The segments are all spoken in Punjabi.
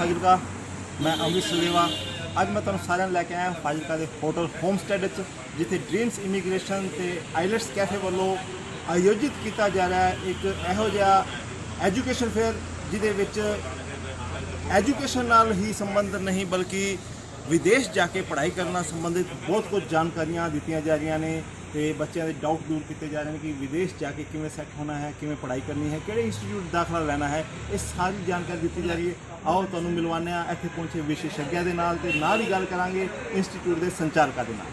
ਫਾਜ਼ਿਲਕਾ। मैं अमृत सलेवा। अज मैं तुहानूं सारिਆਂ ਨੂੰ ਲੈ ਕੇ आया ਫਾਜ਼ਿਲਕਾ ਦੇ होटल होमस्टेड जिथे ड्रीम्स इमीग्रेशन ते आइलट्स कैफे वालों आयोजित किया जा रहा है एक इहो जिहा एजुकेशन फेयर जिहदे विच एजुकेशन नाल ही संबंध नहीं बल्कि विदेश जाके पढ़ाई करना संबंधित बहुत कुछ जानकारियाँ दित्तियां जा रही ने तो बच्चों के डाउट दूर किए जा रहे हैं कि विदेश जाके किवें सैट होना है, किवें पढ़ाई करनी है, किहड़े इंस्टीट्यूट दाखला लेना है, ये सारी जानकारी दी जा रही है। आओ तुहानूं मिलवाने इत्थे पहुंचे विशेषज्ञ के नाल ते नाल ही गल करांगे इंस्टीट्यूट के संचालकों के नाल।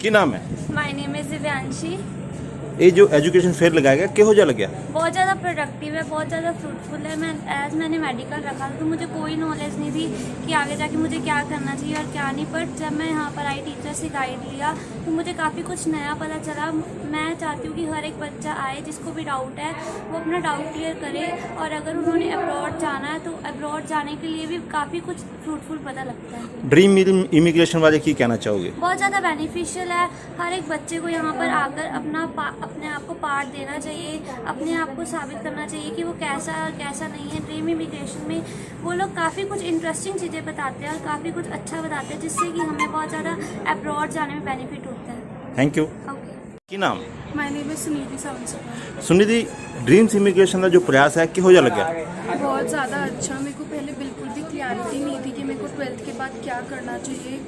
की नाम है? My name is Divyanshi. ये जो एजुकेशन फेयर लगाया गया किहो जिहा लग्या? बहुत ज़्यादा प्रोडक्टिव है, बहुत ज़्यादा फ्रूटफुल है। मैंने मेडिकल रखा था तो मुझे कोई नॉलेज नहीं थी कि आगे जाके मुझे क्या करना चाहिए और क्या नहीं, पर जब मैं यहाँ पर आई टीचर से गाइड लिया तो मुझे काफ़ी कुछ नया पता चला। मैं चाहती हूँ कि हर एक बच्चा आए जिसको भी डाउट है वो अपना डाउट क्लियर करे, और अगर उन्होंने अब्रॉड जाना है तो अब्रॉड जाने के लिए भी काफ़ी कुछ फ्रूटफुल पता लगता है। ड्रीम इमिग्रेशन वाले की कहना चाहोगे? बहुत ज़्यादा बेनिफिशियल है। हर एक बच्चे को यहाँ पर आकर अपने आप को पार्ट देना चाहिए, अपने आप को साबित करना चाहिए कि वो कैसा नहीं है। ड्रीम इमिग्रेशन में वो लोग काफ़ी कुछ इंटरेस्टिंग चीज़ें बताते हैं और काफ़ी कुछ अच्छा बताते हैं जिससे कि हमें बहुत ज़्यादा अब्रॉड जाने में बेनिफिट होता है। Thank you. ओके। की नाम? My name is Suniti Sawant. Sunidhi, dreams immigration का जो प्रयास है किहो जिहा लग्या? बहुत ज़्यादा अच्छा। मेरे को पहले बिल्कुल भी क्लैरिटी नहीं थी कि मेरे को 12th के बाद क्या करना चाहिए।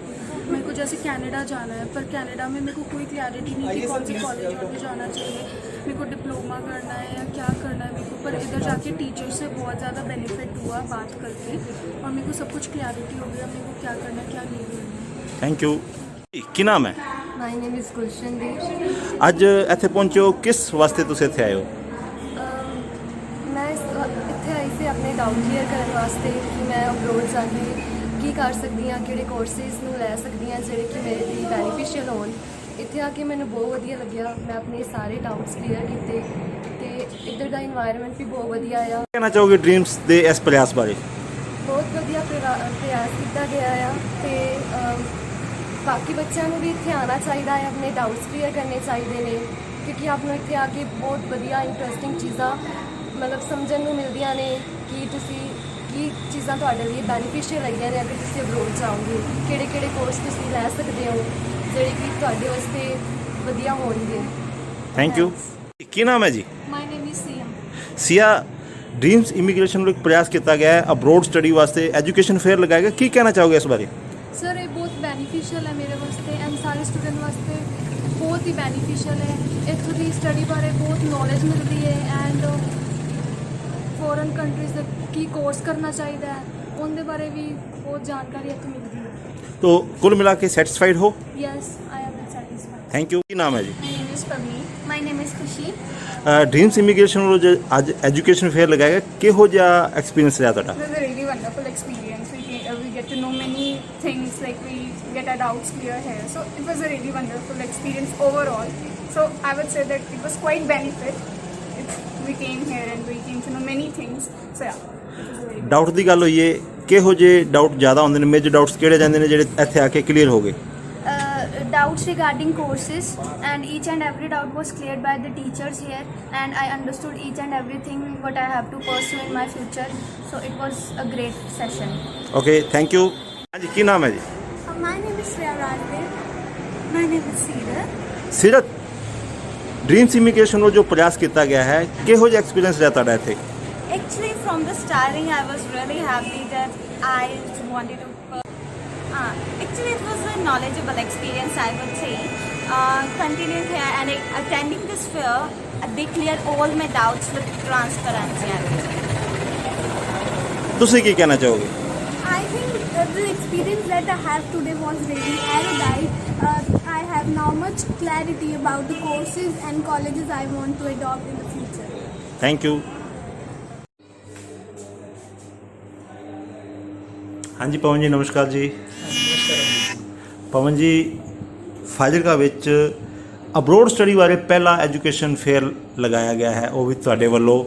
मेरे को जैसे कनाडा जाना है, पर कनाडा में मेरे को कोई क्लैरिटी नहीं थी कौन से कॉलेज में जाना चाहिए, मेरे को डिप्लोमा करना है या क्या करना है मेरे को। पर इधर जाके टीचर से बहुत ज़्यादा बेनिफिट हुआ बात करके, और मेरे को सब कुछ क्लैरिटी हो गया मेरे को क्या करना है क्या नहीं करना। Thank you. की नाम है? माय नेम इज़ गुलशन दी। ਅੱਜ ਇੱਥੇ ਪਹੁੰਚੇ ਹੋ ਕਿਸ ਵਾਸਤੇ ਤੁਸੀਂ ਇੱਥੇ ਆਏ ਹੋ? मैं इत्थे आई से अपने डाउट क्लियर करने वास्ते कि मैं अब्रॉड जाके की कर सकती हाँ, किहड़े कोर्सेज नूं लै सकती हाँ जिहड़े कि मेरे लिए बेनीफिशियल होण। इत्थे आके मैनूं बहुत वधिया लग्या, मैं अपने सारे डाउट्स क्लीयर कीते ते इधर दा इन्वायरमेंट भी बहुत वधिया आ। कहना चाहोगे ड्रीम्स ਦੇ ਇਸ ਪ੍ਰयास ਬਾਰੇ? बहुत वधिया प्रयास किया गया आ ते बाकी बच्चों को भी इत्थे आना चाहिए है, अपने डाउट्स क्लीयर करने चाहिए ने, क्योंकि आपको इत्थे आके बहुत वधिया इंटरस्टिंग चीज़ां मतलब समझण नूं मिलदियां ने कि तुसी की चीज़ां तुहाडे लिए बेनीफिशियल लगियां ने अगर तुसी अब्रॉड जाओगे, किहड़े कोर्स तुसी लै सकदे हो जिहड़े कि तुहाडे वास्ते वधिया होणगे। Thank you. ਕੀ ਨਾਮ ਹੈ ji? My name is Siya. Siya, Dreams Immigration ਵੱਲੋਂ ਇੱਕ ਪ੍ਰयास ਕੀਤਾ ਗਿਆ ਹੈ ਅਬਰੋਡ ਸਟੱਡੀ ਵਾਸਤੇ ਐਜੂਕੇਸ਼ਨ ਫੇਅਰ ਲਗਾਇਆ ਗਿਆ, ਕੀ ਕਹਿਣਾ ਚਾਹੋਗੇ ਇਸ ਬਾਰੇ? ਸਰ ਇਹ ਬਹੁਤ ਬੈਨੀਫੀਸ਼ੀਅਲ ਹੈ ਮੇਰੇ ਵਾਸਤੇ ਐਂਡ ਸਾਰੇ ਸਟੂਡੈਂਟ ਵਾਸਤੇ ਬਹੁਤ ਹੀ ਬੈਨੀਫੀਸ਼ੀਅਲ ਹੈ। ਇੱਥੋਂ ਦੀ ਸਟੱਡੀ ਬਾਰੇ ਬਹੁਤ ਨੌਲੇਜ ਮਿਲਦੀ ਹੈ and foreign countries the Ki course ਕਰਨਾ ਚਾਹੀਦਾ ਹੈ ਉਹਦੇ ਬਾਰੇ ਵੀ ਬਹੁਤ ਜਾਣਕਾਰੀ ਇੱਥੇ ਮਿਲਦੀ ਹੈ। तो कुल मिला के सेटिस्फाइड हो? Yes I am satisfied. Thank you. ਕੀ ਨਾਮ ਹੈ ji? My name is Pavni. My name is Khushi. Dreams Immigration ਵੱਲੋਂ ਜੋ ਅੱਜ ਐਜੂਕੇਸ਼ਨ ਫੇਅਰ ਲਗਾਇਆ ਗਿਆ, ਕਿਹੋ ਜਿਹਾ ਐਕਸਪੀਰੀਅੰਸ ਰਿਹਾ ਤੁਹਾਡਾ? It was a really wonderful experience. We get to know many things, like we get our doubts clear here. So it was a really wonderful experience overall. So I would say that it was quite benefit. We came here and we came to know many things. So yeah, it was a very good. Doubt ਦੀ ਗੱਲ ਹੋਈ ਹੈ, ਕਿਹੋ ਜਿਹੇ ਡਾਊਟ ਜ਼ਿਆਦਾ ਹੁੰਦੇ ਨੇ, ਮੇਜਰ ਡਾਊਟਸ ਕਿਹੜੇ ਜਾਂਦੇ ਨੇ ਜਿਹੜੇ ਇੱਥੇ ਆ ਕੇ ਕਲੀਅਰ ਹੋ ਗਏ? Doubts regarding courses, and each and every doubt was cleared by the teachers here, and I understood each and everything what I have to pursue in my future. So it was a great session. Okay, thank you. ਹਾਂਜੀ, ਕੀ ਨਾਮ ਹੈ ਜੀ? My name is Shreya Rajdev. My name is Seerat. Seerat, Dreams Immigration ਵੱਲੋਂ ਜੋ ਪ੍ਰयास ਕੀਤਾ ਗਿਆ ਹੈ, ਕਿਹੋ ਜਿਹਾ ਐਕਸਪੀਰੀਅੰਸ ਰਿਹਾ ਤੁਹਾਡਾ ਇੱਥੇ? Actually, from the starting, I was really happy that I wanted to. Actually, it was a knowledgeable experience, I would say. Continuing here and attending this fair, they cleared all my doubts with transparency, I would say. ਤੁਸੀਂ ਕੀ ਕਹਿਣਾ ਚਾਹੋਗੇ? I think the experience that I have today was really erudite. I have now much clarity about the courses and colleges I want to adopt in the future. Thank you. ਹਾਂਜੀ ਪਵਨ ਜੀ, ਨਮਸਕਾਰ ਜੀ। ਪਵਨ ਜੀ, ਫਾਜ਼ਿਲਕਾ ਵਿੱਚ ਅਬਰੋਡ ਸਟੱਡੀ ਬਾਰੇ ਪਹਿਲਾ ਐਜੂਕੇਸ਼ਨ ਫੇਅਰ ਲਗਾਇਆ ਗਿਆ ਹੈ, ਉਹ ਵੀ ਤੁਹਾਡੇ ਵੱਲੋਂ।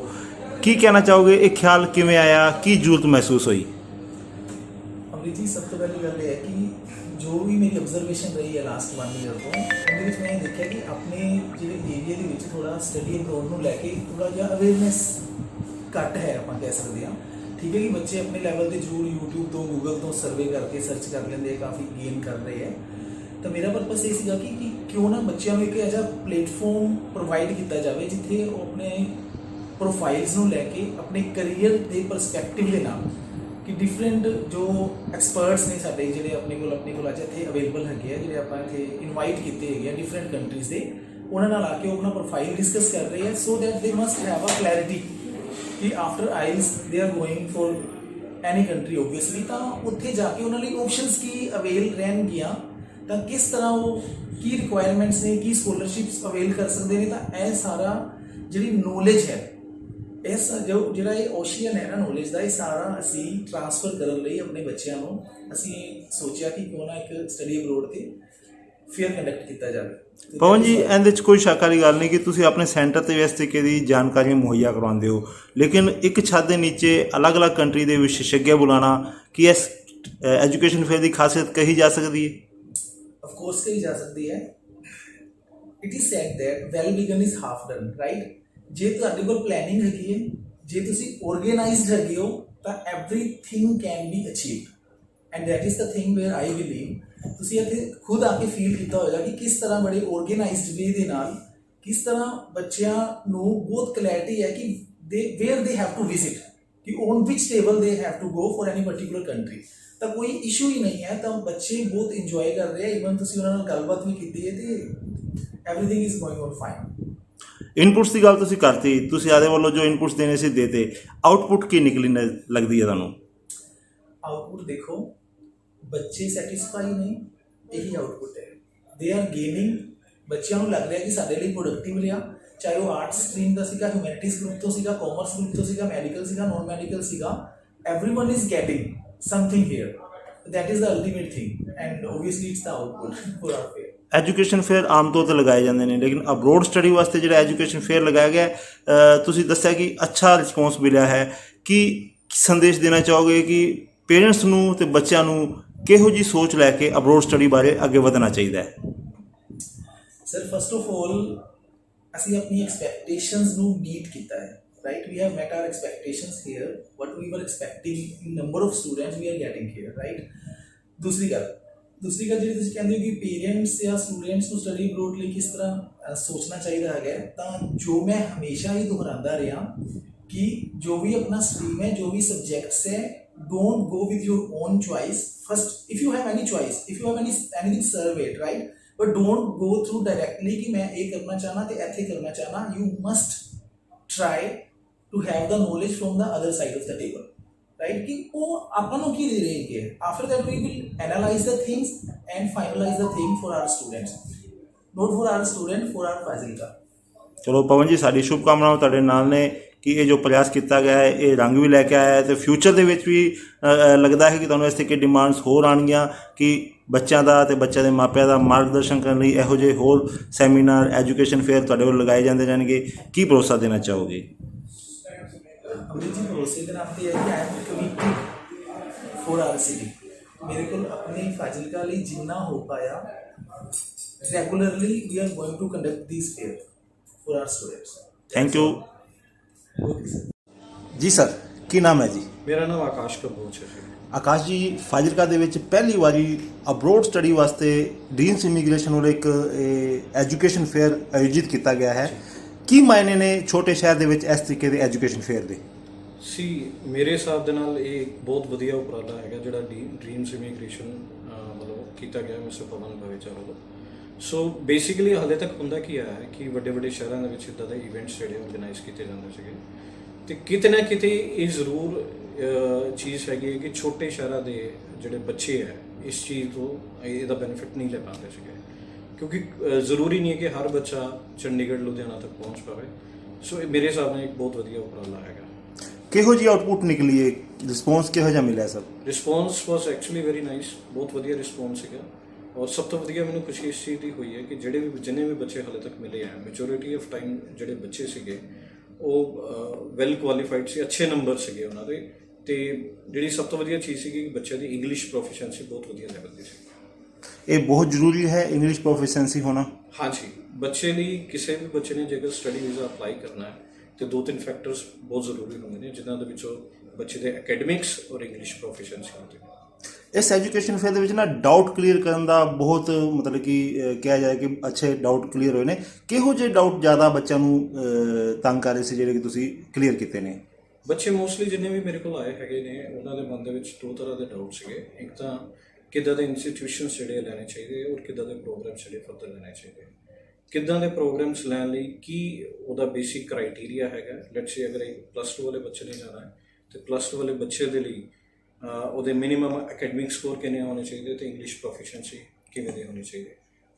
ਕੀ ਕਹਿਣਾ ਚਾਹੋਗੇ? ਇਹ ਖਿਆਲ ਕਿਵੇਂ ਆਇਆ, ਕੀ ਜ਼ਰੂਰਤ ਮਹਿਸੂਸ ਹੋਈ? ਅਮਰੀਤ ਜੀ, ਸਭ ਤੋਂ ਪਹਿਲੀ ਗੱਲ ਇਹ ਹੈ ਕਿ ਜੋ ਵੀ ਮੇਰੀ ਆਬਜ਼ਰਵੇਸ਼ਨ ਰਹੀ ਹੈ ਲਾਸਟ 1 ਈਅਰ ਤੋਂ, ਉਹਦੇ ਵਿੱਚ ਮੈਂ ਇਹ ਦੇਖਿਆ ਕਿ ਆਪਣੇ ਜਿਹੜੇ ਏਰੀਆ ਦੇ ਵਿੱਚ ਥੋੜ੍ਹਾ ਸਟੱਡੀ ਅਬਰੋਡ ਨੂੰ ਲੈ ਕੇ ਥੋੜ੍ਹਾ ਜਿਹਾ ਅਵੇਅਰਨੈਸ ਘੱਟ ਹੈ, ਆਪਾਂ ਕਹਿ ਸਕਦੇ ਹਾਂ। ਠੀਕ ਹੈ ਕਿ ਬੱਚੇ ਆਪਣੇ ਲੈਵਲ ਤੇ ਜ਼ਰੂਰ YouTube ਤੋਂ, Google ਤੋਂ ਸਰਵੇ ਕਰਕੇ ਸਰਚ ਕਰ ਲੈਂਦੇ, ਕਾਫੀ ਗੇਨ ਕਰ ਰਹੇ ਹੈ। ਤਾਂ ਮੇਰਾ ਪਰਪਸ ਇਹ ਸੀਗਾ ਕਿ ਕਿਉਂ ਨਾ ਬੱਚਿਆਂ ਨੂੰ ਇੱਕ ਐਜਾ ਪਲੇਟਫਾਰਮ ਪ੍ਰੋਵਾਈਡ ਕੀਤਾ ਜਾਵੇ ਜਿੱਥੇ ਉਹ ਆਪਣੇ ਪ੍ਰੋਫਾਈਲਸ ਨੂੰ ਲੈ ਕੇ ਆਪਣੇ ਕਰੀਅਰ ਦੇ ਪਰਸਪੈਕਟਿਵ ਦੇ ਨਾਲ ਕਿ ਡਿਫਰੈਂਟ ਜੋ ਐਕਸਪਰਟਸ ਨੇ ਸਾਡੇ ਜਿਹੜੇ ਆਪਣੇ ਕੋਲ ਅੱਜ ਇੱਥੇ ਅਵੇਲੇਬਲ ਹੈਗੇ ਆ, ਜਿਹੜੇ ਆਪਾਂ ਇੱਥੇ ਇਨਵਾਈਟ ਕੀਤੇ ਹੈਗੇ ਆ ਡਿਫਰੈਂਟ ਕੰਟਰੀਜ਼ ਦੇ, ਉਹਨਾਂ ਨਾਲ ਆ ਕੇ ਉਹ ਆਪਣਾ ਪ੍ਰੋਫਾਈਲ ਡਿਸਕਸ ਕਰ ਰਹੇ ਆ, so that they must have a clarity ਕਿ after IELTS they are going for any country obviously. ਤਾਂ ਉੱਥੇ ਜਾ ਕੇ ਉਹਨਾਂ ਲਈ ਆਪਸ਼ਨਸ ਕੀ ਅਵੇਲ ਰਹਿਣਗੀਆਂ, ਤਾਂ ਕਿਸ ਤਰ੍ਹਾਂ ਉਹ ਕੀ ਰਿਕੁਆਇਰਮੈਂਟਸ ਨੇ, ਕੀ ਸਕੋਲਰਸ਼ਿਪਸ ਅਵੇਲ ਕਰ ਸਕਦੇ ਨੇ। ਤਾਂ ਇਹ ਸਾਰਾ ਜਿਹੜੀ ਨੋਲੇਜ ਹੈ, ਇਸ ਜਿਹੜਾ ਇਹ ਓਸ਼ੀਅਨ ਹੈ ਨਾ ਨੋਲੇਜ ਦਾ, ਇਹ ਸਾਰਾ ਅਸੀਂ ਟ੍ਰਾਂਸਫਰ ਕਰਨ ਲਈ ਆਪਣੇ ਬੱਚਿਆਂ ਨੂੰ ਅਸੀਂ ਸੋਚਿਆ ਕਿ ਕਿਉਂ ਨਾ ਇੱਕ ਸਟੱਡੀ ਅਬਰੋਡ ਤੇ ਫੇਅਰ ਕੰਡਕਟ ਕੀਤਾ ਜਾਵੇ। ਪਵਨ ਜੀ, ਇਹਦੇ ਵਿੱਚ ਕੋਈ ਸ਼ੱਕ ਵਾਲੀ ਗੱਲ ਨਹੀਂ ਕਿ ਤੁਸੀਂ ਆਪਣੇ ਸੈਂਟਰ ਤੇ ਇਸ ਤਰੀਕੇ ਦੀ ਜਾਣਕਾਰੀ ਮੁਹੱਈਆ ਕਰਵਾਉਂਦੇ ਹੋ, ਲੇਕਿਨ ਇੱਕ ਛੱਤ ਦੇ ਨੀਚੇ ਅਲੱਗ-ਅਲੱਗ ਕੰਟਰੀ ਦੇ ਵਿਸ਼ੇਸ਼জ্ञ ਬੁਲਾਉਣਾ, ਕੀ ਇਸ ਐਜੂਕੇਸ਼ਨ ਫੇਅਰ ਦੀ ਖਾਸੀਅਤ ਕਹੀ ਜਾ ਸਕਦੀ ਹੈ? ਆਫ ਕੋਰਸ ਕਹੀ ਜਾ ਸਕਦੀ ਹੈ। It is said that well begin is half done, right. ਜੇ ਤੁਹਾਡੇ ਕੋਲ ਪਲੈਨਿੰਗ ਹੈਗੀ ਹੈ, ਜੇ ਤੁਸੀਂ ਆਰਗੇਨਾਈਜ਼ਡ ਹੈਗੇ ਹੋ, ਤਾਂ everything can be achieved and that is the thing wear I believe. ਤੁਸੀਂ ਇੱਥੇ ਖੁਦ ਆ ਕੇ ਫੀਲ ਕੀਤਾ ਹੋਏਗਾ ਕਿ ਕਿਸ ਤਰ੍ਹਾਂ ਬੜੇ ਆਰਗੇਨਾਈਜ਼ਡ ਵੇ ਦੇ ਨਾਲ ਕਿਸ ਤਰ੍ਹਾਂ ਬੱਚਿਆਂ ਨੂੰ ਬਹੁਤ ਕਲੈਰਿਟੀ ਹੈ ਕਿ where they have to visit, ਕਿ on which table they have to go for any particular country. ਤਾਂ ਕੋਈ ਇਸ਼ੂ ਹੀ ਨਹੀਂ ਹੈ, ਤਾਂ ਬੱਚੇ ਬਹੁਤ ਇੰਜੋਏ ਕਰ ਰਹੇ ਆ। ਈਵਨ ਤੁਸੀਂ ਉਹਨਾਂ ਨਾਲ ਗੱਲਬਾਤ ਵੀ ਕੀਤੀ ਹੈ ਤੇ everything is going on fine. Inputs ਦੀ ਗੱਲ ਤੁਸੀਂ ਕਰਤੀ, ਤੁਸੀਂ ਆਦੇ ਵੱਲੋਂ ਜੋ ਇਨਪੁਟਸ ਦੇਣੇ ਸੀ ਦੇਤੇ, ਆਊਟਪੁੱਟ ਕੀ ਨਿਕਲੀ ਲੱਗਦੀ ਹੈ ਤੁਹਾਨੂੰ? ਆਊਟਪੁੱਟ ਦੇਖੋ, ਬੱਚੇ ਸੈਟੀਸਫਾਈ ਨੇ, ਇਹੀ ਆਊਟਪੁੱਟ ਹੈ। They are gaining. ਬੱਚਿਆਂ ਨੂੰ ਲੱਗ ਰਿਹਾ ਕਿ ਸਾਡੇ ਲਈ ਪ੍ਰੋਡਕਟਿਵ ਰਿਹਾ, ਚਾਹੇ ਉਹ ਆਰਟਸ ਸਟਰੀਮ ਦਾ ਸੀਗਾ, ਹਿਊਮੈਨਿਟੀਜ਼ ਗਰੁੱਪ ਤੋਂ ਸੀਗਾ, ਕਾਮਰਸ ਗਰੁੱਪ ਤੋਂ ਸੀਗਾ, ਮੈਡੀਕਲ ਸੀਗਾ, ਨਾਨ ਮੈਡੀਕਲ ਸੀਗਾ, everyone is getting something here. That is the ultimate thing and obviously it's the output for our fair. Education fair ਆਮ ਤੌਰ 'ਤੇ ਲਗਾਏ ਜਾਂਦੇ ਨੇ, ਲੇਕਿਨ ਅਬਰੋਡ ਸਟੱਡੀ ਵਾਸਤੇ ਜਿਹੜਾ ਐਜੂਕੇਸ਼ਨ ਫੇਅਰ ਲਗਾਇਆ ਗਿਆ, ਤੁਸੀਂ ਦੱਸਿਆ ਕਿ ਅੱਛਾ ਰਿਸਪੌਂਸ ਮਿਲਿਆ ਹੈ। ਕੀ ਸੰਦੇਸ਼ ਦੇਣਾ ਚਾਹੋਗੇ ਕਿ ਪੇਰੈਂਟਸ ਨੂੰ ਤੇ ਬੱਚਿਆਂ ਨੂੰ ਕਿਹੋ ਜਿਹੀ ਸੋਚ ਲੈ ਕੇ ਅਬਰੋਡ ਸਟੱਡੀ ਬਾਰੇ ਅੱਗੇ ਵਧਣਾ ਚਾਹੀਦਾ ਹੈ? ਸਰ, ਫਸਟ ਆਫ ਆਲ ਅਸੀਂ ਆਪਣੀ ਐਕਸਪੈਕਟੇਸ਼ਨਸ ਨੂੰ ਮੀਟ ਕੀਤਾ ਹੈ, right? We have met our expectations here. What we were expecting in number of students we are getting here, right? दूसरी गल, ਦੂਸਰੀ ਗੱਲ ਜਿਹੜੀ ਤੁਸੀਂ ਕਹਿੰਦੇ ਹੋ ਕਿ ਪੇਰੈਂਟਸ ਜਾਂ ਸਟੂਡੈਂਟਸ ਨੂੰ ਸਟੱਡੀ ਅਬਰੋਡ ਲਈ ਕਿਸ ਤਰ੍ਹਾਂ ਸੋਚਣਾ ਚਾਹੀਦਾ ਹੈਗਾ, ਤਾਂ ਜੋ ਮੈਂ ਹਮੇਸ਼ਾ ਹੀ ਦੁਹਰਾਉਂਦਾ ਰਿਹਾ ਕਿ ਜੋ ਵੀ ਆਪਣਾ ਸਟਰੀਮ ਹੈ, ਜੋ ਵੀ ਸਬਜੈਕਟਸ ਹੈ, don't go with your own choice first. If you have any choice, if you have anything survey it, right, but don't go through directly कि मैं ये करना चाहना ते ऐसे करना चाहना. You must try to have the knowledge from the other side of the table, right, कि वो ਆਪਾਂ ਨੂੰ ਕੀ ਦੇ ਰਹੇ ਹੈ. After that we will analyze the things and finalize the thing for our students, not for our student, for our Fazilka. ਚਲੋ ਪਵਨ ਜੀ, ਸਾਡੀ ਸ਼ੁਭਕਾਮਨਾਵਾਂ ਤੁਹਾਡੇ ਨਾਲ ਨੇ ਕਿ ਇਹ ਜੋ ਪ੍ਰਯਾਸ ਕੀਤਾ ਗਿਆ ਹੈ ਇਹ ਰੰਗ ਵੀ ਲੈ ਕੇ ਆਇਆ ਹੈ, ਅਤੇ ਫਿਊਚਰ ਦੇ ਵਿੱਚ ਵੀ ਲੱਗਦਾ ਹੈ ਕਿ ਤੁਹਾਨੂੰ ਇਸ ਤਰੀਕੇ ਡਿਮਾਂਡਸ ਹੋਰ ਆਉਣਗੀਆਂ ਕਿ ਬੱਚਿਆਂ ਦਾ ਅਤੇ ਬੱਚਿਆਂ ਦੇ ਮਾਪਿਆਂ ਦਾ ਮਾਰਗਦਰਸ਼ਨ ਕਰਨ ਲਈ ਇਹੋ ਜਿਹੇ ਹੋਰ ਸੈਮੀਨਾਰ, ਐਜੂਕੇਸ਼ਨ ਫੇਅਰ ਤੁਹਾਡੇ ਵੱਲੋਂ ਲਗਾਏ ਜਾਂਦੇ ਜਾਣਗੇ. ਕੀ ਭਰੋਸਾ ਦੇਣਾ ਚਾਹੋਗੇ? अमृत जी, भरोसे के नाम पे है कि I am committed for our city. मेरे को अपने फाजिलका ਲਈ जिन्ना हो पाया regularly we are going to conduct this fair for our students. Thank you okay sir. ਜੀ ਸਰ, ਕੀ ਨਾਮ ਹੈ ਜੀ? ਮੇਰਾ ਨਾਮ ਆਕਾਸ਼ ਕੰਬੋਜ ਹੈ ਜੀ. ਆਕਾਸ਼ ਜੀ, ਫਾਜ਼ਿਲਕਾ ਦੇ ਵਿੱਚ ਪਹਿਲੀ ਵਾਰੀ ਅਬਰੋਡ ਸਟੱਡੀ ਵਾਸਤੇ ਡ੍ਰੀਮਸ ਇਮੀਗ੍ਰੇਸ਼ਨ ਵੱਲੋਂ ਇੱਕ ਐਜੂਕੇਸ਼ਨ ਫੇਅਰ ਆਯੋਜਿਤ ਕੀਤਾ ਗਿਆ ਹੈ. ਕੀ ਮਾਇਨੇ ਨੇ ਛੋਟੇ ਸ਼ਹਿਰ ਦੇ ਵਿੱਚ ਇਸ ਤਰੀਕੇ ਦੇ ਐਜੂਕੇਸ਼ਨ ਫੇਅਰ ਦੇ? ਮੇਰੇ ਹਿਸਾਬ ਦੇ ਨਾਲ ਇਹ ਬਹੁਤ ਵਧੀਆ ਉਪਰਾਲਾ ਹੈਗਾ ਜਿਹੜਾ ਡ੍ਰੀਮਸ ਇਮੀਗ੍ਰੇਸ਼ਨ ਵੱਲੋਂ ਕੀਤਾ ਗਿਆ ਮਿਸਟਰ ਪਵਨ ਭਵੇਚਾ ਵੱਲੋਂ. ਸੋ ਬੇਸਿਕਲੀ ਹਾਲੇ ਤੱਕ ਹੁੰਦਾ ਕੀ ਆਇਆ ਹੈ ਕਿ ਵੱਡੇ ਵੱਡੇ ਸ਼ਹਿਰਾਂ ਦੇ ਵਿੱਚ ਇੱਦਾਂ ਦੇ ਇਵੈਂਟਸ ਜਿਹੜੇ ਆਰਗੇਨਾਈਜ਼ ਕੀਤੇ ਜਾਂਦੇ ਸੀਗੇ, ਅਤੇ ਕਿਤੇ ਨਾ ਕਿਤੇ ਇਹ ਜ਼ਰੂਰ ਚੀਜ਼ ਹੈਗੀ ਹੈ ਕਿ ਛੋਟੇ ਸ਼ਹਿਰਾਂ ਦੇ ਜਿਹੜੇ ਬੱਚੇ ਹੈ ਇਸ ਚੀਜ਼ ਤੋਂ ਇਹਦਾ ਬੈਨੀਫਿਟ ਨਹੀਂ ਲੈ ਪਾਉਂਦੇ ਸੀਗੇ, ਕਿਉਂਕਿ ਜ਼ਰੂਰੀ ਨਹੀਂ ਹੈ ਕਿ ਹਰ ਬੱਚਾ ਚੰਡੀਗੜ੍ਹ, ਲੁਧਿਆਣਾ ਤੱਕ ਪਹੁੰਚ ਪਾਵੇ. ਸੋ ਇਹ ਮੇਰੇ ਹਿਸਾਬ ਨਾਲ ਇੱਕ ਬਹੁਤ ਵਧੀਆ ਉਪਰਾਲਾ ਹੈਗਾ. ਕਿਹੋ ਜਿਹੀ ਆਊਟਪੁੱਟ ਨਿਕਲੀ ਹੈ? ਰਿਸਪੌਂਸ ਕਿਹੋ ਜਿਹਾ ਮਿਲਿਆ ਸਰ? ਰਿਸਪੌਂਸ ਵਾਸ ਐਕਚੁਅਲੀ ਵੈਰੀ ਨਾਈਸ. ਬਹੁਤ ਵਧੀਆ ਰਿਸਪੌਂਸ ਸੀਗਾ, ਔਰ ਸਭ ਤੋਂ ਵਧੀਆ ਮੈਨੂੰ ਖੁਸ਼ੀ ਇਸ ਚੀਜ਼ ਦੀ ਹੋਈ ਹੈ ਕਿ ਜਿੰਨੇ ਵੀ ਬੱਚੇ ਹਾਲੇ ਤੱਕ ਮਿਲੇ ਹੈ, ਮੈਜੋਰਿਟੀ ਆਫ ਟਾਈਮ ਜਿਹੜੇ ਬੱਚੇ ਸੀਗੇ ਉਹ ਵੈਲ ਕੁਆਲੀਫਾਈਡ ਸੀ, ਅੱਛੇ ਨੰਬਰ ਸੀਗੇ ਉਹਨਾਂ ਦੇ. ਅਤੇ ਜਿਹੜੀ ਸਭ ਤੋਂ ਵਧੀਆ ਚੀਜ਼ ਸੀਗੀ ਕਿ ਬੱਚਿਆਂ ਦੀ ਇੰਗਲਿਸ਼ ਪ੍ਰੋਫੀਸ਼ੀਐਂਸੀ ਬਹੁਤ ਵਧੀਆ ਲੈਵਲ ਦੀ ਸੀ. ਇਹ ਬਹੁਤ ਜ਼ਰੂਰੀ ਹੈ ਇੰਗਲਿਸ਼ ਪ੍ਰੋਫੀਸ਼ੀਐਂਸੀ ਹੋਣਾ? ਹਾਂਜੀ, ਬੱਚੇ ਲਈ, ਕਿਸੇ ਵੀ ਬੱਚੇ ਨੇ ਜੇਕਰ ਸਟੱਡੀ ਵੀਜ਼ਾ ਅਪਲਾਈ ਕਰਨਾ ਹੈ ਤੇ 2-3 ਫੈਕਟਰਸ ਬਹੁਤ ਜ਼ਰੂਰੀ ਹੁੰਦੇ ਨੇ, ਜਿਨ੍ਹਾਂ ਦੇ ਵਿੱਚੋਂ ਬੱਚੇ ਦੇ ਅਕੈਡਮਿਕਸ ਔਰ ਇੰਗਲਿਸ਼ ਪ੍ਰੋਫੀਸ਼ੀਐਂਸੀ ਹੁੰਦੀ ਹੈ. ਇਸ ਐਜੂਕੇਸ਼ਨ ਫੇਅਰ ਦੇ ਵਿੱਚ ਨਾ ਡਾਊਟ ਕਲੀਅਰ ਕਰਨ ਦਾ ਬਹੁਤ ਮਤਲਬ ਕਿ ਕਿਹਾ ਜਾਏ ਕਿ ਅੱਛੇ ਡਾਊਟ ਕਲੀਅਰ ਹੋਏ ਨੇ. ਕਿਹੋ ਜਿਹੇ ਡਾਊਟ ਜ਼ਿਆਦਾ ਬੱਚਿਆਂ ਨੂੰ ਤੰਗ ਕਰ ਰਹੇ ਸੀ ਜਿਹੜੇ ਕਿ ਤੁਸੀਂ ਕਲੀਅਰ ਕੀਤੇ ਨੇ? ਬੱਚੇ ਮੋਸਟਲੀ ਜਿੰਨੇ ਵੀ ਮੇਰੇ ਕੋਲ ਆਏ ਹੈਗੇ ਨੇ ਉਹਨਾਂ ਦੇ ਮਨ ਦੇ ਵਿੱਚ 2 ਤਰ੍ਹਾਂ ਦੇ ਡਾਊਟ ਸੀਗੇ. ਇੱਕ ਤਾਂ ਕਿੱਦਾਂ ਦੇ ਇੰਸਟੀਟਿਊਸ਼ਨਸ ਜਿਹੜੇ ਲੈਣੇ ਚਾਹੀਦੇ ਔਰ ਕਿੱਦਾਂ ਦੇ ਪ੍ਰੋਗਰਾਮਸ ਜਿਹੜੇ ਫਰਦਰ ਲੈਣੇ ਚਾਹੀਦੇ. ਕਿੱਦਾਂ ਦੇ ਪ੍ਰੋਗਰਾਮਸ ਲੈਣ ਲਈ ਕੀ ਉਹਦਾ ਬੇਸਿਕ ਕ੍ਰਾਈਟੀਰੀਆ ਹੈਗਾ. ਲੈਟਸ ਸੇ ਅਗਰ +2 ਵਾਲੇ ਬੱਚੇ ਨੇ ਜਾਣਾ ਹੈ ਅਤੇ +2 ਵਾਲੇ ਬੱਚੇ ਦੇ ਲਈ ਉਹਦੇ ਮਿਨੀਮਮ ਅਕੈਡਮਿਕ ਸਕੋਰ ਕਿੰਨੇ ਹੋਣੇ ਚਾਹੀਦੇ ਅਤੇ ਇੰਗਲਿਸ਼ ਪ੍ਰੋਫੀਸ਼ੀਐਂਸੀ ਕਿਵੇਂ ਦੀ ਹੋਣੀ ਚਾਹੀਦੀ.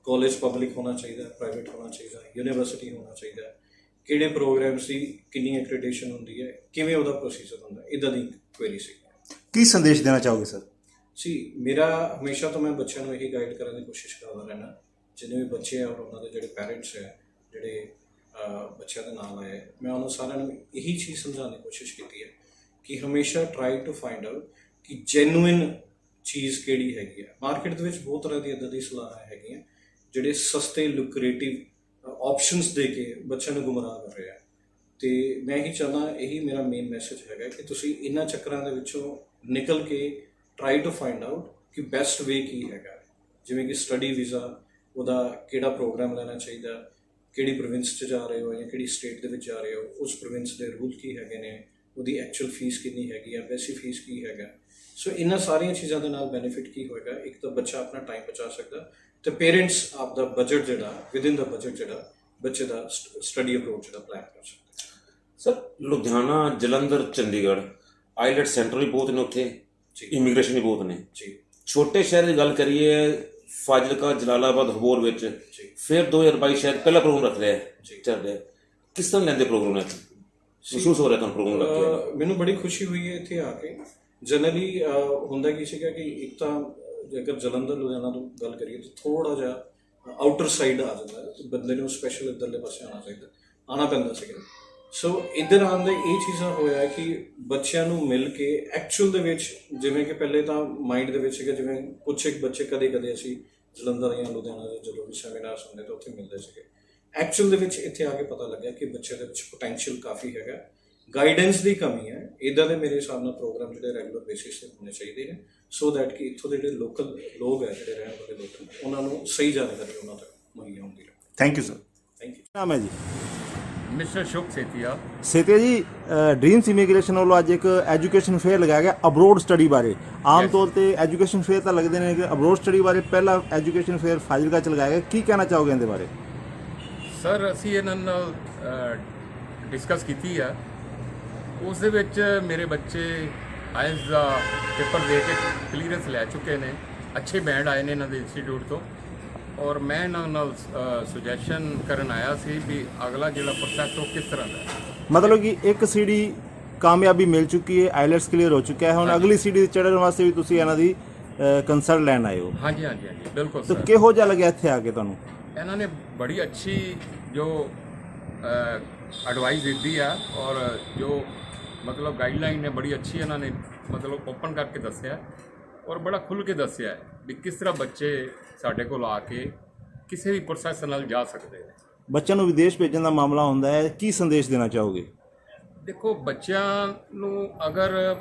ਕਾਲਜ ਪਬਲਿਕ ਹੋਣਾ ਚਾਹੀਦਾ, ਪ੍ਰਾਈਵੇਟ ਹੋਣਾ ਚਾਹੀਦਾ, ਯੂਨੀਵਰਸਿਟੀ ਹੋਣਾ ਚਾਹੀਦਾ, ਕਿਹੜੇ ਪ੍ਰੋਗਰਾਮਸ ਦੀ ਕਿੰਨੀ ਐਕ੍ਰੈਡੀਟੇਸ਼ਨ ਹੁੰਦੀ ਹੈ, ਕਿਵੇਂ ਉਹਦਾ ਪ੍ਰੋਸੀਜਰ ਹੁੰਦਾ, ਇੱਦਾਂ ਦੀ ਕੁਐਰੀ ਸੀ. ਕੀ ਸੰਦੇਸ਼ ਦੇਣਾ ਚਾਹੋਗੇ ਸਰ? ਮੇਰਾ ਹਮੇਸ਼ਾ ਤੋਂ ਮੈਂ ਬੱਚਿਆਂ ਨੂੰ ਇਹੀ ਗਾਈਡ ਕਰਨ ਦੀ ਕੋਸ਼ਿਸ਼ ਕਰਦਾ ਰਹਿਣਾ, ਜਿੰਨੇ ਵੀ ਬੱਚੇ ਆ ਔਰ ਉਹਨਾਂ ਦੇ ਜਿਹੜੇ ਪੈਰੈਂਟਸ ਹੈ ਜਿਹੜੇ ਬੱਚਿਆਂ ਦੇ ਨਾਲ ਆਏ, ਮੈਂ ਉਹਨਾਂ ਸਾਰਿਆਂ ਨੂੰ ਇਹੀ ਚੀਜ਼ ਸਮਝਾਉਣ ਦੀ ਕੋਸ਼ਿਸ਼ ਕੀਤੀ ਹੈ ਕਿ ਹਮੇਸ਼ਾ ਟਰਾਈ ਟੂ ਫਾਈਂਡ ਆਊਟ ਕਿ ਜੈਨੂਇਨ ਚੀਜ਼ ਕਿਹੜੀ ਹੈਗੀ ਹੈ. ਮਾਰਕੀਟ ਦੇ ਵਿੱਚ ਬਹੁਤ ਤਰ੍ਹਾਂ ਦੀ ਇੱਦਾਂ ਦੀ ਸਲਾਹਾਂ ਹੈਗੀਆਂ ਜਿਹੜੇ ਸਸਤੇ ਲੁਕਰੇਟਿਵ ਆਪਸ਼ਨਸ ਦੇ ਕੇ ਬੱਚਿਆਂ ਨੂੰ ਗੁੰਮਰਾਹ ਕਰ ਰਹੇ ਆ. ਅਤੇ ਮੈਂ ਇਹੀ ਚਾਹੁੰਦਾ, ਇਹੀ ਮੇਰਾ ਮੇਨ ਮੈਸੇਜ ਹੈਗਾ ਕਿ ਤੁਸੀਂ ਇਹਨਾਂ ਚੱਕਰਾਂ ਦੇ ਵਿੱਚੋਂ ਨਿਕਲ ਕੇ ਟਰਾਈ ਟੂ ਫਾਈਂਡ ਆਊਟ ਕਿ ਬੈਸਟ ਵੇ ਕੀ ਹੈਗਾ. ਜਿਵੇਂ ਕਿ ਸਟੱਡੀ ਵੀਜ਼ਾ, ਉਹਦਾ ਕਿਹੜਾ ਪ੍ਰੋਗਰਾਮ ਲੈਣਾ ਚਾਹੀਦਾ, ਕਿਹੜੀ ਪ੍ਰੋਵਿੰਸ 'ਚ ਜਾ ਰਹੇ ਹੋ ਜਾਂ ਕਿਹੜੀ ਸਟੇਟ ਦੇ ਵਿੱਚ ਜਾ ਰਹੇ ਹੋ, ਉਸ ਪ੍ਰੋਵਿੰਸ ਦੇ ਰੂਲ ਕੀ ਹੈਗੇ ਨੇ, ਉਹਦੀ ਐਕਚੁਅਲ ਫੀਸ ਕਿੰਨੀ ਹੈਗੀ ਆ, ਵੈਸੀ ਫੀਸ ਕੀ ਹੈਗਾ. ਸੋ ਇਹਨਾਂ ਸਾਰੀਆਂ ਚੀਜ਼ਾਂ ਦੇ ਨਾਲ ਬੈਨੀਫਿਟ ਕੀ ਹੋਏਗਾ, ਇੱਕ ਤਾਂ ਬੱਚਾ ਆਪਣਾ ਟਾਈਮ ਬਚਾ ਸਕਦਾ ਅਤੇ ਪੇਰੈਂਟਸ ਆਪਦਾ ਬਜਟ ਜਿਹੜਾ ਵਿਦਿਨ ਦਾ ਬਜਟ ਜਿਹੜਾ ਬੱਚੇ ਦਾ ਸਟੱਡੀ ਅਪਰੋਚ ਜਿਹੜਾ ਪਲਾਨ ਕਰ ਸਕਦਾ. Sir, Ludhiana, Jalandhar, Chandigarh IELTS centre ਵੀ ਬਹੁਤ ਨੇ, ਉੱਥੇ ਇਮੀਗ੍ਰੇਸ਼ਨ ਵੀ ਬਹੁਤ ਨੇ ਜੀ. ਛੋਟੇ ਸ਼ਹਿਰ ਦੀ ਗੱਲ ਕਰੀਏ, ਫਾਜ਼ਿਲਕਾ, ਜਲਾਲਾਬਾਦ, ਹਬੋਰ ਵਿੱਚ ਫਿਰ 2022 ਸ਼ਾਇਦ ਪਹਿਲਾ ਪ੍ਰੋਗਰਾਮ ਰੱਖ ਰਿਹਾ ਚੱਲ ਰਿਹਾ. ਕਿਸ ਤਰ੍ਹਾਂ ਲੈਂਦੇ ਪ੍ਰੋਗਰਾਮ ਹੈ? ਮਹਿਸੂਸ ਹੋ ਰਿਹਾ ਤੁਹਾਨੂੰ ਪ੍ਰੋਗਰਾਮ ਲੱਗ ਕੇ? ਮੈਨੂੰ ਬੜੀ ਖੁਸ਼ੀ ਹੋਈ ਹੈ ਇੱਥੇ ਆ ਕੇ. ਜਨਰਲੀ ਹੁੰਦਾ ਕੀ ਸੀਗਾ ਕਿ ਇੱਕ ਤਾਂ ਜੇਕਰ ਜਲੰਧਰ, ਲੁਧਿਆਣਾ ਤੋਂ ਗੱਲ ਕਰੀਏ ਤਾਂ ਥੋੜ੍ਹਾ ਜਿਹਾ ਆਊਟਰ ਸਾਈਡ ਆ ਜਾਂਦਾ, ਬੰਦੇ ਨੂੰ ਸਪੈਸ਼ਲ ਇੱਧਰਲੇ ਪਾਸੇ ਆਉਣਾ ਪੈਂਦਾ ਸੀਗਾ. ਸੋ ਇੱਧਰ ਆਉਣ ਦੇ ਇਹ ਚੀਜ਼ਾਂ ਹੋਇਆ ਕਿ ਬੱਚਿਆਂ ਨੂੰ ਮਿਲ ਕੇ ਐਕਚੁਅਲ ਦੇ ਵਿੱਚ, ਜਿਵੇਂ ਕਿ ਪਹਿਲੇ ਤਾਂ ਮਾਈਂਡ ਦੇ ਵਿੱਚ ਸੀਗਾ ਜਿਵੇਂ ਕੁਛ ਇੱਕ ਬੱਚੇ ਕਦੇ ਅਸੀਂ ਜਲੰਧਰ ਜਾਂ ਲੁਧਿਆਣਾ ਦੇ ਜਦੋਂ ਵੀ ਸੈਮੀਨਾਰਸ ਹੁੰਦੇ ਤਾਂ ਉੱਥੇ ਮਿਲਦੇ ਸੀਗੇ. ਐਕਚੁਅਲ ਦੇ ਵਿੱਚ ਇੱਥੇ ਆ ਕੇ ਪਤਾ ਲੱਗਿਆ ਕਿ ਬੱਚੇ ਦੇ ਵਿੱਚ ਪੋਟੈਂਸ਼ੀਅਲ ਕਾਫੀ ਹੈਗਾ ਗਾਈਡੈਂਸ ਦੀ ਕਮੀ ਹੈ। ਇੱਦਾਂ ਦੇ ਮੇਰੇ ਹਿਸਾਬ ਨਾਲ ਪ੍ਰੋਗਰਾਮ ਜਿਹੜੇ ਰੈਗੂਲਰ ਬੇਸਿਸ ਤੇ ਹੋਣੇ ਚਾਹੀਦੇ ਨੇ, ਸੋ ਦੈਟ ਕਿ ਇੱਥੋਂ ਦੇ ਜਿਹੜੇ ਲੋਕਲ ਲੋਕ ਹੈ, ਜਿਹੜੇ ਰਹਿਣ ਵਾਲੇ ਲੋਕ ਨੇ, ਉਹਨਾਂ ਨੂੰ ਸਹੀ ਜਾਣਕਾਰੀ ਉਹਨਾਂ ਤੱਕ ਮੁਹੱਈਆ ਹੁੰਦੀ ਰਹੇ। Thank you sir. Thank you. ਨਾਮ ਹੈ ਜੀ ਮਿਸਟਰ ਸ਼ੁਭ ਸੇਤੀਆ। ਸੇਤੀਆ ਜੀ, ਡ੍ਰੀਮਸ ਇਮੀਗ੍ਰੇਸ਼ਨ ਵੱਲੋਂ ਅੱਜ ਇੱਕ ਐਜੂਕੇਸ਼ਨ ਫੇਅਰ ਲਗਾਇਆ ਗਿਆ ਅਬਰੋਡ ਸਟੱਡੀ ਬਾਰੇ। ਆਮ ਤੌਰ ਤੇ ਐਜੂਕੇਸ਼ਨ ਫੇਅਰ ਤਾਂ ਲੱਗਦੇ ਨੇ, ਕਿ ਅਬਰੋਡ ਸਟੱਡੀ ਬਾਰੇ ਪਹਿਲਾ ਐਜੂਕੇਸ਼ਨ ਫੇਅਰ ਫਾਜ਼ਿਲਕਾ ਚ ਲਗਾਇਆ ਗਿਆ। ਕੀ ਕਹਿਣਾ ਚਾਹੋਗੇ ਇਹਦੇ ਬਾਰੇ? ਸਰ ਅਸੀਂ ਇਹਨਾਂ ਨਾਲ ਡਿਸਕਸ ਕੀਤੀ ਆ। ਉਸ ਦੇ ਵਿੱਚ ਮੇਰੇ ਬੱਚੇ ਆਇਲਸ ਦਾ ਪੇਪਰ ਦੇ ਕੇ ਕਲੀਅਰੈਂਸ ਲੈ ਚੁੱਕੇ ਨੇ, ਅੱਛੇ ਬੈਂਡ ਆਏ ਨੇ ਇਹਨਾਂ ਦੇ ਇੰਸਟੀਟਿਊਟ ਤੋਂ। ਔਰ ਮੈਂ ਇਹਨਾਂ ਨਾਲ ਸੁਜੈਸ਼ਨ ਕਰਨ ਆਇਆ ਸੀ ਵੀ ਅਗਲਾ ਜਿਹੜਾ ਪ੍ਰੋਸੈਸ ਉਹ ਕਿਸ ਤਰ੍ਹਾਂ ਦਾ ਹੈ। ਮਤਲਬ ਕਿ ਇੱਕ ਸੀਡੀ ਕਾਮਯਾਬੀ ਮਿਲ ਚੁੱਕੀ ਹੈ, ਆਈਲੈਟਸ ਕਲੀਅਰ ਹੋ ਚੁੱਕਿਆ ਹੈ, ਹੁਣ ਅਗਲੀ ਸੀਡੀ ਚੜ੍ਹਨ ਵਾਸਤੇ ਵੀ ਤੁਸੀਂ ਇਹਨਾਂ ਦੀ ਕੰਸਲਟ ਲੈਣ ਆਏ ਹੋ। ਹਾਂਜੀ ਹਾਂਜੀ ਹਾਂਜੀ ਬਿਲਕੁਲ ਤਾਂ ਸਰ। ਕਿਹੋ ਜਿਹਾ ਲੱਗਿਆ ਇੱਥੇ ਆ ਕੇ ਤੁਹਾਨੂੰ? ਇਹਨਾਂ ਨੇ ਬੜੀ ਅੱਛੀ ਜੋ ਐਡਵਾਈਸ ਦਿੱਤੀ ਆ, ਔਰ ਜੋ ਮਤਲਬ ਗਾਈਡਲਾਈਨ ਨੇ ਬੜੀ ਅੱਛੀ ਇਹਨਾਂ ਨੇ ਮਤਲਬ ਓਪਨ ਕਰਕੇ ਦੱਸਿਆ, ਔਰ ਬੜਾ ਖੁੱਲ੍ਹ ਕੇ ਦੱਸਿਆ ਵੀ ਕਿਸ ਤਰ੍ਹਾਂ ਬੱਚੇ ਸਾਡੇ ਕੋਲ ਆ ਕੇ ਕਿਸੇ ਵੀ ਪ੍ਰੋਸੈਸ ਨਾਲ ਜਾ ਸਕਦੇ ਨੇ। ਬੱਚਿਆਂ ਨੂੰ ਵਿਦੇਸ਼ ਭੇਜਣ ਦਾ ਮਾਮਲਾ ਹੁੰਦਾ ਹੈ, ਕੀ ਸੰਦੇਸ਼ ਦੇਣਾ ਚਾਹੋਗੇ? ਦੇਖੋ, ਬੱਚਿਆਂ ਨੂੰ ਅਗਰ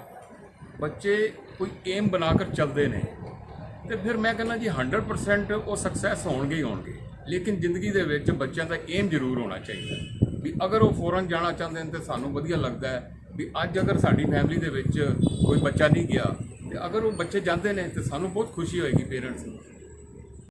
ਬੱਚੇ ਕੋਈ ਏਮ ਬਣਾ ਕੇ ਚੱਲਦੇ ਨੇ ਤੇ ਫਿਰ ਮੈਂ ਕਹਿੰਦਾ ਜੀ 100% ਉਹ ਸਕਸੈਸ ਹੋਣਗੇ ਹੀ ਹੋਣਗੇ। ਲੇਕਿਨ ਜ਼ਿੰਦਗੀ ਦੇ ਵਿੱਚ ਬੱਚਿਆਂ ਦਾ ਏਮ ਜ਼ਰੂਰ ਹੋਣਾ ਚਾਹੀਦਾ ਵੀ ਅਗਰ ਉਹ ਫੋਰਨ ਜਾਣਾ ਚਾਹੁੰਦੇ ਨੇ ਤਾਂ ਸਾਨੂੰ ਵਧੀਆ ਲੱਗਦਾ ਹੈ ਵੀ ਅੱਜ ਅਗਰ ਸਾਡੀ ਫੈਮਿਲੀ ਦੇ ਵਿੱਚ ਕੋਈ ਬੱਚਾ ਨਹੀਂ ਗਿਆ ਤੇ ਅਗਰ ਉਹ ਬੱਚੇ ਜਾਂਦੇ ਨੇ ਤੇ ਸਾਨੂੰ ਬਹੁਤ ਖੁਸ਼ੀ ਹੋਏਗੀ ਪੇਰੈਂਟਸ ਨੂੰ।